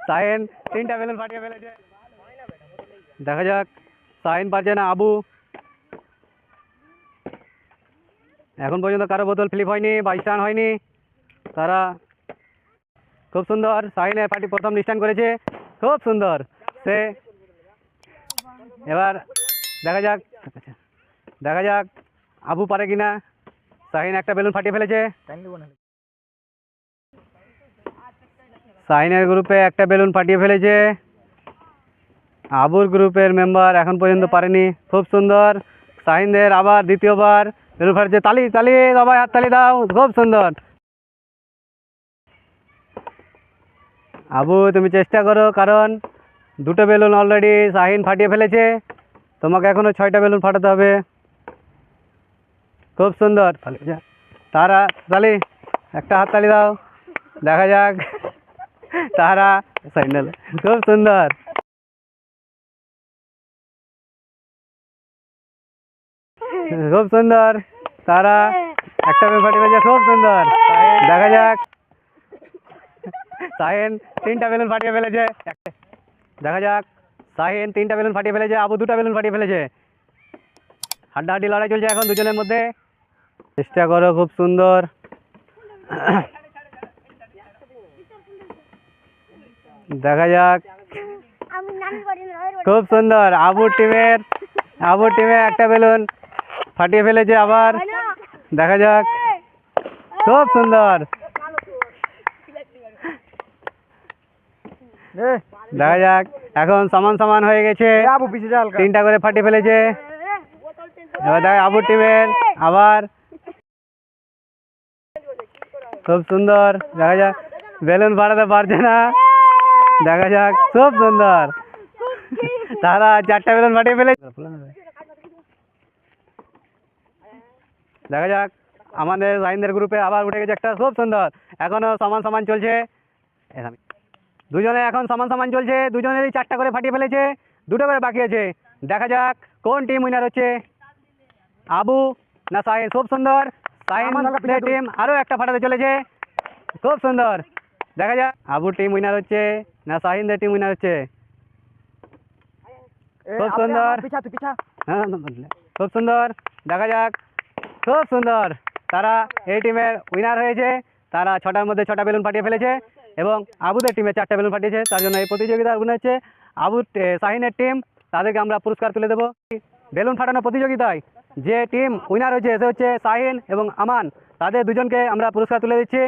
সাহিন 3টা বেলুন ফাটিয়ে ফেলেছে। দেখা যাক, সাহিন পারছে না, আবু। এখন পর্যন্ত কারো বোতল ফ্লিপ হয়নি বা স্টান হয়নি। তারা খুব সুন্দর, সাহিনের পার্টি প্রথম স্টান করেছে, খুব সুন্দর। সে এবার দেখা যাক, আবু পারে কিনা। সাহিন একটা বেলুন ফাটিয়ে ফেলেছে। সাহিনের গ্রুপে একটা বেলুন ফাটিয়ে ফেলেছে। আবুর গ্রুপের মেম্বার এখন পর্যন্ত পারেনি। খুব সুন্দর, সাহিনদের আবার দ্বিতীয়বার বেলুন ফাটছে। তালি তালি, সবাই হাত তালি দাও, খুব সুন্দর। আবু তুমি চেষ্টা করো, কারণ দুটো বেলুন অলরেডি সাহিন ফাটিয়ে ফেলেছে। তোমাকে এখনো 6টা বেলুন ফাটাতে হবে। খুব সুন্দর, তারা তালি, একটা হাত তালি দাও। দেখা যাক, তারা সাইনাল, খুব সুন্দর। খুব সুন্দর, তারা একটা বেলুন ফাটিয়ে ফেলেছে, খুব সুন্দর। দেখা যাক, সাহিন 3টা বেলুন ফাটিয়ে ফেলেছে। দেখা যাক, সাহিন 3টা বেলুন ফাটিয়ে ফেলেছে, আবু 2টা বেলুন ফাটিয়ে ফেলেছে। হাড্ডাহাড্ডি লড়াই চলছে এখন দুজনের মধ্যে। চেষ্টা করো, খুব সুন্দর। দেখা যাক, খুব সুন্দর। আবুর টিমে একটা বেলুন ফাটিয়ে ফেলেছে আবার। দেখা যাক, খুব সুন্দর। দেখা যাক, এখন সমান সমান হয়ে গেছে, 3টা করে ফাটিয়ে ফেলেছে। এবার দেখা আবুর টিমের আবার, খুব সুন্দর। দেখা যাক, বেলুন ফাটাতে পারছে না। দেখা যাক, খুব সুন্দর, তারা 4টা বেলুন ফাটিয়ে ফেলেছে। দেখা যাক, আমাদের সাহিনদের গ্রুপে আবার উঠে গেছে একটা, খুব সুন্দর। এখনো সমান সমান চলছে, দুজনে এখন সমান সমান চলছে। দুজনেরই 4টা করে ফাটিয়ে ফেলেছে, 2টো করে বাকি আছে। দেখা যাক কোন টিম উইনার হচ্ছে, আবু না সাহিন। খুব সুন্দর, সাহিনদের টিম আরও একটা ফাটাতে চলেছে, খুব সুন্দর। দেখা যাক আবুর টিম উইনার হচ্ছে না সাহিনদের টিম উইনার হচ্ছে। খুব সুন্দর, হ্যাঁ খুব সুন্দর। দেখা যাক, খুব সুন্দর, তারা এই টিমের উইনার হয়েছে। তারা 6টার মধ্যে 6টা বেলুন ফাটিয়ে ফেলেছে এবং আবুদের টিমে 4টা বেলুন ফাটিয়েছে। তার জন্য এই প্রতিযোগিতার উইনার হচ্ছে সাহিনের টিম। তাদেরকে আমরা পুরস্কার তুলে দেবো। বেলুন ফাটানো প্রতিযোগিতায় যে টিম উইনার হয়েছে সে হচ্ছে সাহিন এবং আমান। তাদের দুজনকে আমরা পুরস্কার তুলে দিচ্ছি,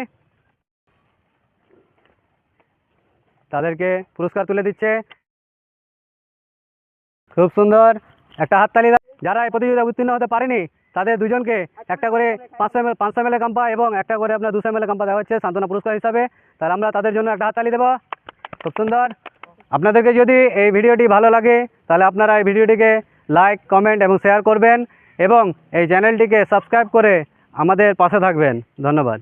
তাদেরকে পুরস্কার তুলে দিচ্ছে। খুব সুন্দর, একটা হাততালি। যারা এই প্রতিযোগিতায় উত্তীর্ণ হতে পারেনি তাদের দুজনকে একটা করে 500 ml কাম্পা এবং একটা করে আপনার 200 ml কাম্পা দেওয়া হচ্ছে সান্ত্বনা পুরস্কার হিসাবে। তাহলে আমরা তাদের জন্য একটা হাততালি দেবো। খুব সুন্দর। আপনাদেরকে যদি এই ভিডিওটি ভালো লাগে তাহলে আপনারা এই ভিডিওটিকে লাইক, কমেন্ট এবং শেয়ার করবেন এবং এই চ্যানেলটিকে সাবস্ক্রাইব করে আমাদের পাশে থাকবেন। ধন্যবাদ।